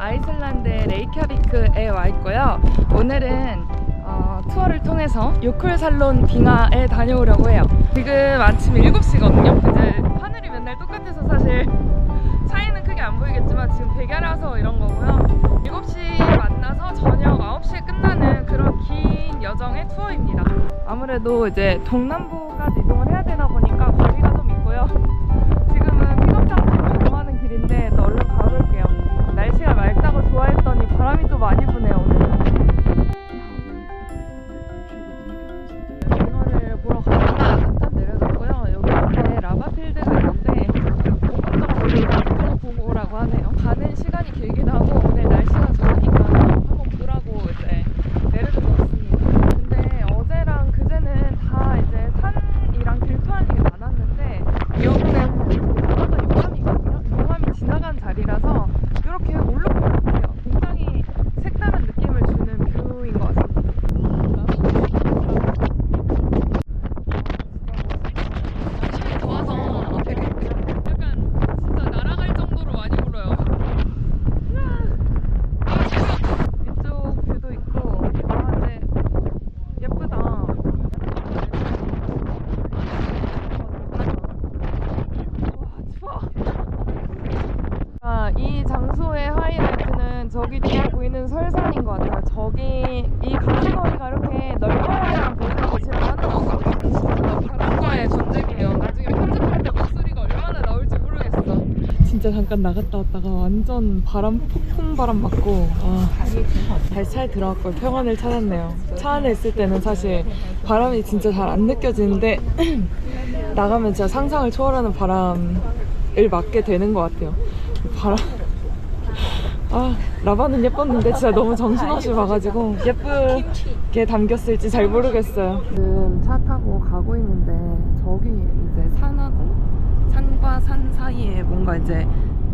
아이슬란드의 레이캬비크에 와 있고요. 오늘은 투어를 통해서 요클살론 빙하에 다녀오려고 해요. 지금 아침 7시거든요. 이제 하늘이 맨날 똑같아서 사실 차이는 크게 안 보이겠지만 지금 백야라서 이런 거고요. 7시에 만나서 저녁 9시에 끝나는 그런 긴 여정의 투어입니다. 아무래도 이제 동남부까지 이동을 해야 되다 보니까 거리가 좀 있고요. 지금은 픽업장소로 이동하는 길인데 또 얼른 가볼게요. 날씨가 맑다고 좋아했더니 바람이 또 많이 부네요 오늘은. 빙하를 보러 가다가 잠깐 내려졌고요. 여기 앞에 라바필드가 있는데 5분 정도 보고 오라고 하네요. 가는 시간이 길기도 하고 오늘 날씨가 좋으니까 한번 보라고 이제 내려줬습니다. 근데 어제랑 그제는 다 이제 산이랑 들판이 많았는데 여기는 나가던 용암이거든요. 용암이 지나간 자리라서 이렇게 올라올 것 같아요. 굉장히 색다른 느낌을 주는 뷰인 것 같습니다. 날씨가 좋아서 되게 약간 진짜 날아갈 정도로 많이 불어요. 이쪽 뷰도 있고 근데 예쁘다. 와 추워. 이 장소의 하이라이트는 저기 뒤에 보이는 설산인 것 같아요. 저기 이 가시거리가 이렇게 넓어야만 보이는 곳이라고 하는 것 같아요. 진짜 바람과의 전쟁이에요. 나중에 편집할 때 목소리가 얼마나 나올지 모르겠어. 진짜 잠깐 나갔다 왔다가 완전 폭풍 바람 맞고 다시 차에 들어왔고 평안을 찾았네요. 차 안에 있을 때는 사실 바람이 진짜 잘 안 느껴지는데 나가면 진짜 상상을 초월하는 바람을 맞게 되는 것 같아요. 바람 라바는 예뻤는데 진짜 너무 정신없이 봐가지고 예쁘게 담겼을지 잘 모르겠어요. 지금 차 타고 가고 있는데 저기 이제 산과 산 사이에 뭔가 이제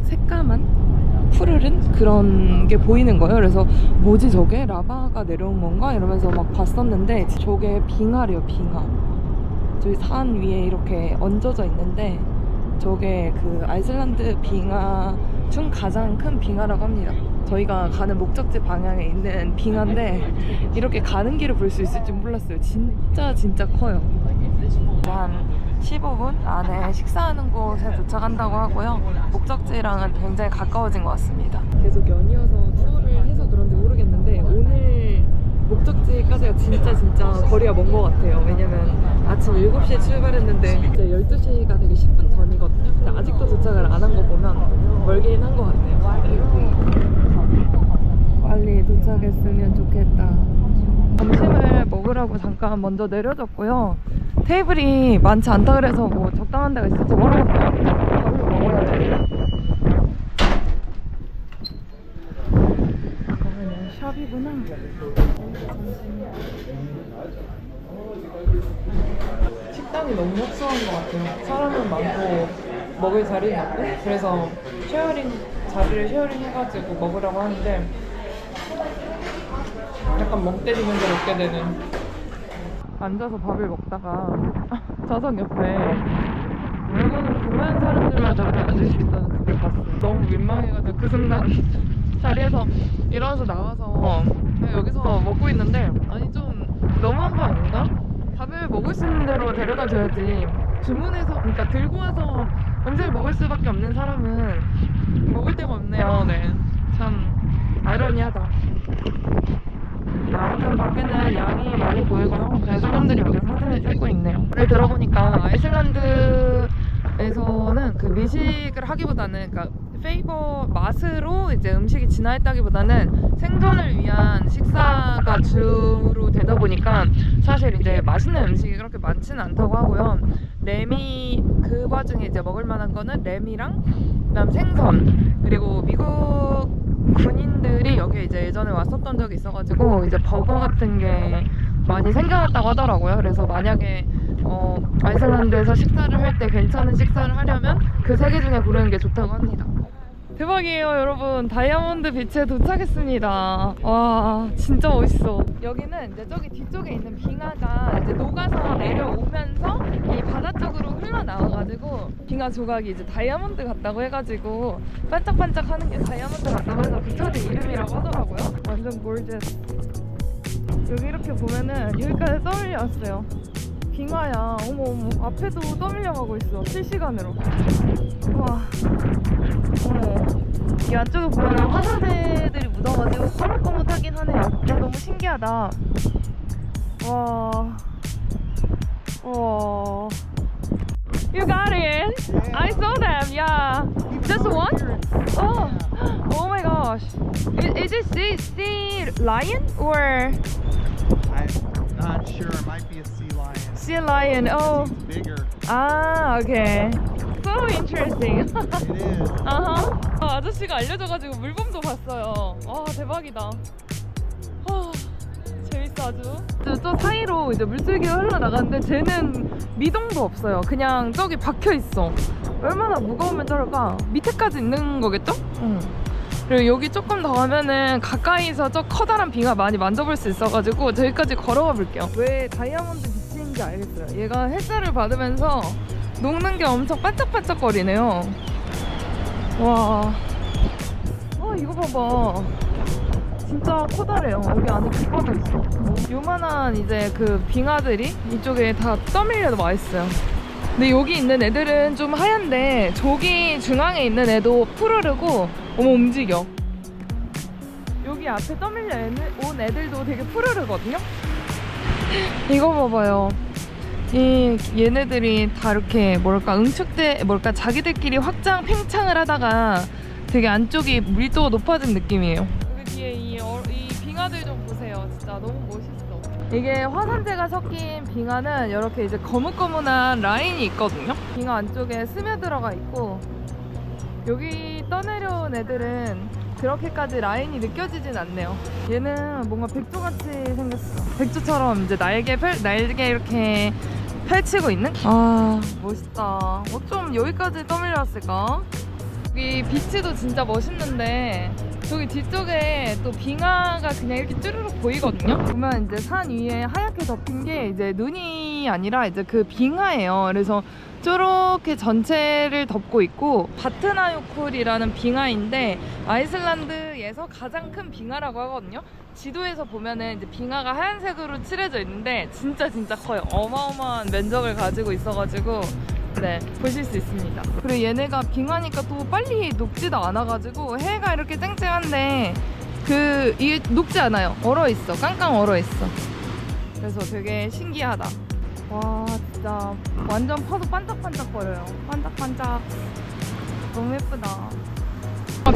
새까만 푸르른 그런 게 보이는 거예요. 그래서 뭐지 저게? 라바가 내려온 건가? 이러면서 막 봤었는데 저게 빙하래요. 빙하. 저기 산 위에 이렇게 얹어져 있는데 저게 그 아이슬란드 빙하 중 가장 큰 빙하라고 합니다. 저희가 가는 목적지 방향에 있는 빙하인데 이렇게 가는 길을 볼 수 있을 줄 몰랐어요. 진짜 커요. 한 15분 안에 식사하는 곳에 도착한다고 하고요. 목적지랑은 굉장히 가까워진 것 같습니다. 계속 연이어서 투어를 해서 그런지 모르겠는데 오늘 목적지까지가 진짜 거리가 먼 것 같아요. 왜냐면 아침 7시에 출발했는데 이제 12시가 되게 10분 전이거든요. 근데 아직도 도착을 안 한 거 보면 멀긴 한 것 같아요. 빨리 도착했으면 좋겠다. 점심을 먹으라고 잠깐 먼저 내려졌고요. 테이블이 많지 않다 그래서 뭐 적당한 데가 있을지 모르겠어요. 밥을 먹어야 돼요. 이거는 샵이구나. 식당이 너무 협소한 것 같아요. 사람은 많고 먹을 자리는 없고 그래서 자리를 쉐어링 해가지고 먹으라고 하는데 약간 멍 때리는 데 먹게 되는. 앉아서 밥을 먹다가 좌석 옆에 물건을 구매한 사람들만 저렇게 앉을 수 있다는 그걸 봤어요. 너무 민망해가지고 그 순간 자리에서 일어나서 나와서 그냥 여기서 먹고 있는데 아니 좀 너무한 거 아닌가? 밥을 먹을 수 있는 대로 데려다 줘야지. 주문해서 그러니까 들고 와서 음식을 먹을 수밖에 없는 사람은 먹을 데가 없네요. 네, 참 아이러니하다. 아무튼 밖에는 양이 많이 보이고요. 그래서 사람들이 여기 사진을 찍고 있네요. 오늘 들어보니까 아이슬란드에서는 그 미식을 하기보다는 그러니까 페이버 맛으로 이제 음식이 진화했다기보다는 생존을 위한 식사가 주로 되다 보니까 사실 이제 맛있는 음식이 그렇게 많지는 않다고 하고요. 레미 그 와중에 이제 먹을 만한 거는 레미랑 그다음 생선 그리고 미국 군인들이 여기 이제 예전에 왔었던 적이 있어가지고 이제 버거 같은 게 많이 생겨났다고 하더라고요. 그래서 만약에 아이슬란드에서 식사를 할 때 괜찮은 식사를 하려면 그 세 개 중에 고르는 게 좋다고 합니다. 대박이에요 여러분. 다이아몬드 비치에 도착했습니다. 와 진짜 멋있어. 여기는 이제 저기 뒤쪽에 있는 빙하가 이제 녹아서 내려오면서 이 바다 쪽으로 흘러나와가지고 빙하 조각이 이제 다이아몬드 같다고 해가지고 반짝반짝 하는 게 다이아몬드 같다고 해서 그쪽이 이름이라고 하더라고요. 완전 gorgeous. 여기 이렇게 보면은 여기까지 떠밀려 왔어요. 빙하야. 어머 앞에도 떠밀려 가고 있어. 실시간으로. 와 어머 이 안쪽에 보면 화산재들이 묻어가지고 거뭇거뭇하긴 하네요. 너무 신기하다. 와 You got it. I saw them. Yeah. Just one? Oh my gosh. Is it sea lion or? I'm not sure. It might be a sea lion. Sea lion. Oh. It's bigger. Ah, okay. So interesting. It is. 아저씨가 알려줘가지고 물범도 봤어요. 와 대박이다. 재밌어 아주. 저 사이로 이제 물줄기가 흘러나가는데 쟤는 미동도 없어요. 그냥 저기 박혀 있어. 얼마나 무거우면 저럴까? 밑에까지 있는 거겠죠? 응. 그리고 여기 조금 더 가면은 가까이서 저 커다란 빙하 많이 만져볼 수 있어가지고 저기까지 걸어가 볼게요. 왜 다이아몬드 비치인지 알겠어요. 얘가 햇살을 받으면서 녹는 게 엄청 반짝반짝거리네요. 와 이거 봐봐. 진짜 커다래요. 여기 안에 깊어져 있어. 요만한 이제 그 빙하들이 이쪽에 다 떠밀려 나와 있어요. 근데 여기 있는 애들은 좀 하얀데 저기 중앙에 있는 애도 푸르르고 어머 움직여. 여기 앞에 떠밀려 온 애들도 되게 푸르르거든요. 이거 봐봐요. 얘네들이 다 이렇게 자기들끼리 확장 팽창을 하다가 되게 안쪽이 밀도가 높아진 느낌이에요. 여기 뒤에 이 빙하들 좀 보세요. 진짜 너무 멋있어. 이게 화산재가 섞인 빙하는 이렇게 이제 거뭇거뭇한 라인이 있거든요. 빙하 안쪽에 스며들어가 있고 여기 떠내려온 애들은 그렇게까지 라인이 느껴지진 않네요. 얘는 뭔가 백조같이 생겼어. 백조처럼 이제 날개 이렇게 펼치고 있는? 아 멋있다. 어쩜 여기까지 떠밀려왔을까? 여기 비치도 진짜 멋있는데 저기 뒤쪽에 또 빙하가 그냥 이렇게 쭈르륵 보이거든요. 보면 이제 산 위에 하얗게 덮인 게 이제 눈이 아니라 이제 그 빙하예요. 그래서 저렇게 전체를 덮고 있고 바트나요쿨이라는 빙하인데 아이슬란드에서 가장 큰 빙하라고 하거든요. 지도에서 보면은 이제 빙하가 하얀색으로 칠해져 있는데 진짜 커요. 어마어마한 면적을 가지고 있어가지고 네 보실 수 있습니다. 그리고 얘네가 빙하니까 또 빨리 녹지도 않아가지고 해가 이렇게 쨍쨍한데 이게 녹지 않아요. 얼어있어. 깡깡 얼어있어. 그래서 되게 신기하다. 와 진짜 완전 파도 반짝반짝거려요. 반짝반짝. 너무 예쁘다.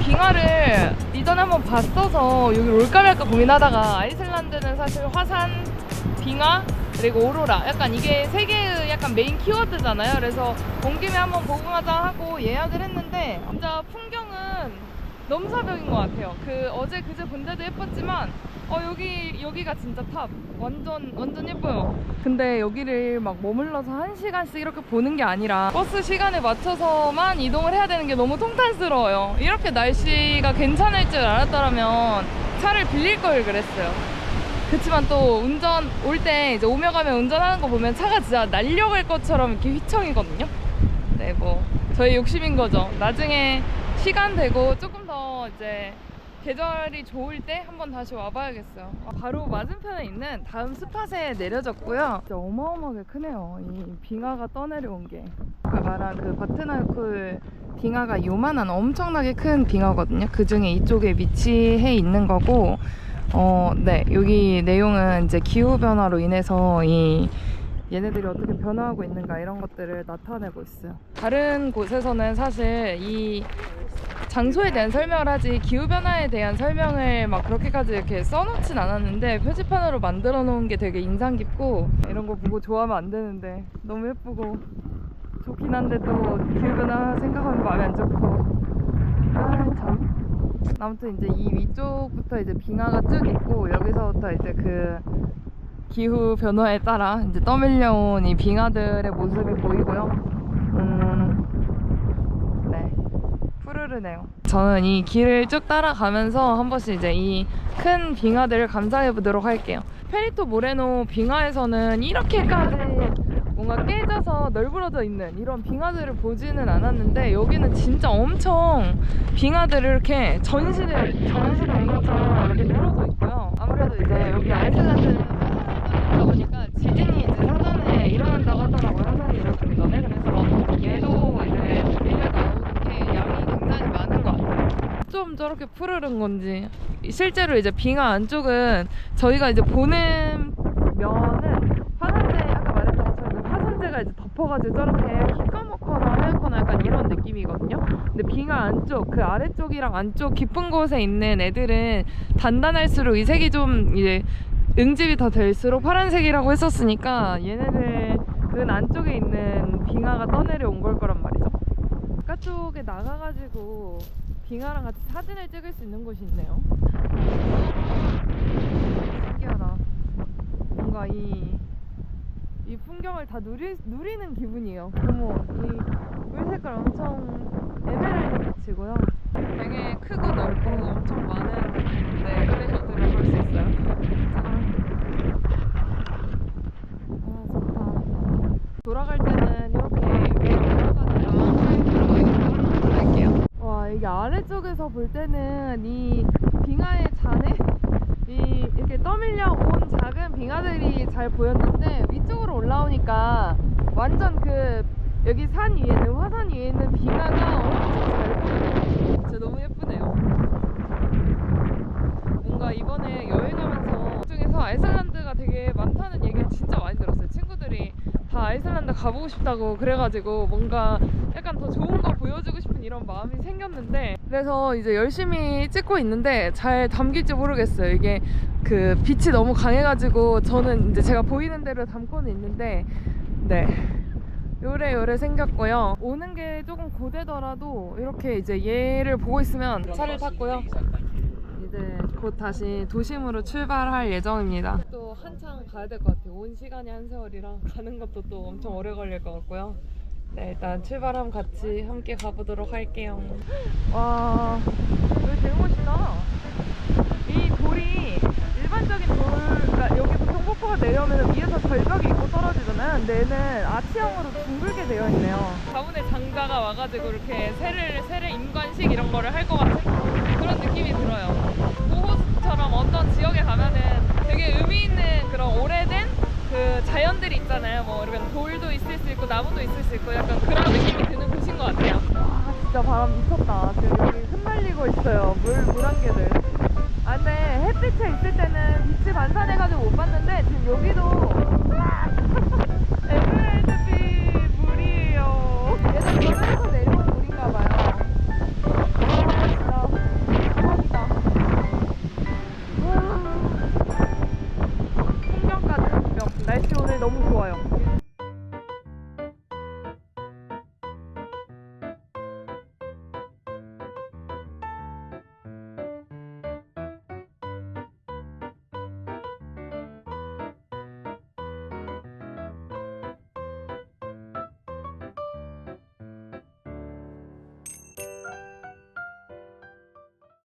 빙하를 이전에 한번 봤어서 여기 올까 말까 고민하다가 아이슬란드는 사실 화산, 빙하, 그리고 오로라 약간 이게 세 개의 약간 메인 키워드잖아요. 그래서 온 김에 한번 보고 가자 하고 예약을 했는데 진짜 풍경은 넘사벽인 것 같아요. 어제 그제 본 데도 예뻤지만 여기가 진짜 탑. 완전 예뻐요. 근데 여기를 막 머물러서 1시간씩 이렇게 보는 게 아니라 버스 시간에 맞춰서만 이동을 해야 되는 게 너무 통탄스러워요. 이렇게 날씨가 괜찮을 줄 알았더라면 차를 빌릴 걸 그랬어요. 그치만 또 운전 올 때 이제 오며 가며 운전하는 거 보면 차가 진짜 날려갈 것처럼 이렇게 휘청이거든요. 네, 뭐 저희 욕심인 거죠. 나중에 시간 되고 조금 더 이제 계절이 좋을 때 한번 다시 와봐야겠어요. 바로 맞은편에 있는 다음 스팟에 내려졌고요. 진짜 어마어마하게 크네요. 이 빙하가 떠내려온 게. 아까 말한 그 바트나요쿨 빙하가 요만한 엄청나게 큰 빙하거든요. 그 중에 이쪽에 위치해 있는 거고 네, 여기 내용은 이제 기후변화로 인해서 얘네들이 어떻게 변화하고 있는가 이런 것들을 나타내고 있어요. 다른 곳에서는 사실 이 장소에 대한 설명을 하지 기후변화에 대한 설명을 막 그렇게까지 이렇게 써놓진 않았는데 표지판으로 만들어 놓은 게 되게 인상 깊고 이런 거 보고 좋아하면 안 되는데 너무 예쁘고 좋긴 한데 또 기후변화 생각하면 마음이 안 좋고 참. 아무튼 이제 이 위쪽부터 이제 빙하가 쭉 있고 여기서부터 이제 그 기후 변화에 따라 이제 떠밀려온 이 빙하들의 모습이 보이고요. 네, 푸르르네요. 저는 이 길을 쭉 따라가면서 한 번씩 이제 이 큰 빙하들을 감상해 보도록 할게요. 페리토 모레노 빙하에서는 이렇게까지 뭔가 깨져서 널브러져 있는 이런 빙하들을 보지는 않았는데, 여기는 진짜 엄청 빙하들을 이렇게 전시된 빙하처럼 이렇게 늘어져 있고요. 아무래도 이제 여기 아이슬란드는 화산이 보니까 지진이 이제 사전에 일어난다고 하더라고요. 화산이 일어나기 전에. 그래서 얘도 이제 밀려 나오는 게 양이 굉장히 많은 것 같아요. 좀 저렇게 푸르른 건지. 실제로 이제 빙하 안쪽은 저희가 이제 보는 면은 화산재, 아까 말했던 것처럼 화산재가 이제 덮어가지고 저렇게 희까먹거나 하얗거나 약간 이런 느낌이거든요. 근데 빙하 안쪽, 그 아래쪽이랑 안쪽 깊은 곳에 있는 애들은 단단할수록 이 색이 좀 이제 응집이 더 될수록 파란색이라고 했었으니까 얘네들은 안쪽에 있는 빙하가 떠내려 온 걸 거란 말이죠. 바깥쪽에 나가가지고 빙하랑 같이 사진을 찍을 수 있는 곳이 있네요. 신기하다. 뭔가 이 풍경을 다 누리는 기분이에요. 어머, 이 물 색깔 엄청 에메랄드 빛이고요. 되게 크고 넓고 엄청 많은 글래셔들을 볼 수 있어요. 좋다. 돌아갈 때는 이렇게 올라가서 사이드로 갈게요. 와, 이게 아래쪽에서 볼 때는 이 빙하의 잔해? 이렇게 떠밀려 온 작은 빙하들이 잘 보였는데, 위쪽으로 올라오니까 완전 여기 산 위에는, 화산 위에 있는 빙하가 엄청 잘 보여요. 진짜 너무 예쁘네요. 뭔가 이번에 여행하면서 중에서 아이슬란드가 되게 많다는 얘기를 진짜 많이 들었어요. 친구들이 다 아이슬란드 가보고 싶다고 그래가지고 뭔가 약간 더 좋은 거 보여주고 싶은 이런 마음이 생겼는데, 그래서 이제 열심히 찍고 있는데 잘 담길지 모르겠어요. 이게 빛이 너무 강해가지고 저는 이제 제가 보이는 대로 담고는 있는데, 네, 요래요래 생겼고요. 오는 게 조금 고되더라도 이렇게 이제 얘를 보고 있으면 차를 탔고요. 이제 곧 다시 도심으로 출발할 예정입니다. 또 한참 가야 될 것 같아요. 온 시간이 한 세월이라 가는 것도 또 엄청 오래 걸릴 것 같고요. 네, 일단 출발하면 같이 함께 가보도록 할게요. 와, 여기 되게 멋있다. 이 돌이 일반적인 그러니까 여기 보통 폭포가 내려오면 위에서 절벽이 있고 떨어지잖아요. 근데 얘는 아치형으로 둥글게 되어 있네요. 가문의 장자가 와가지고 이렇게 새를 임관식 이런 거를 할 것 같은 그런 느낌이 들어요. 보호수처럼 어떤 지역에 가면은 되게 의미 있는 그런 오래된 자연들이 있잖아요. 뭐 이렇게 돌도 있을 수 있고 나무도 있을 수 있고 약간 그런 느낌이 드는 곳인 것 같아요. 와, 진짜 바람 미쳤다. 지금 여기 흩날리고 있어요. 물안개들. 아, 근데 햇빛에 있을 때는 빛이 반사돼가지고 못 봤는데 지금 여기도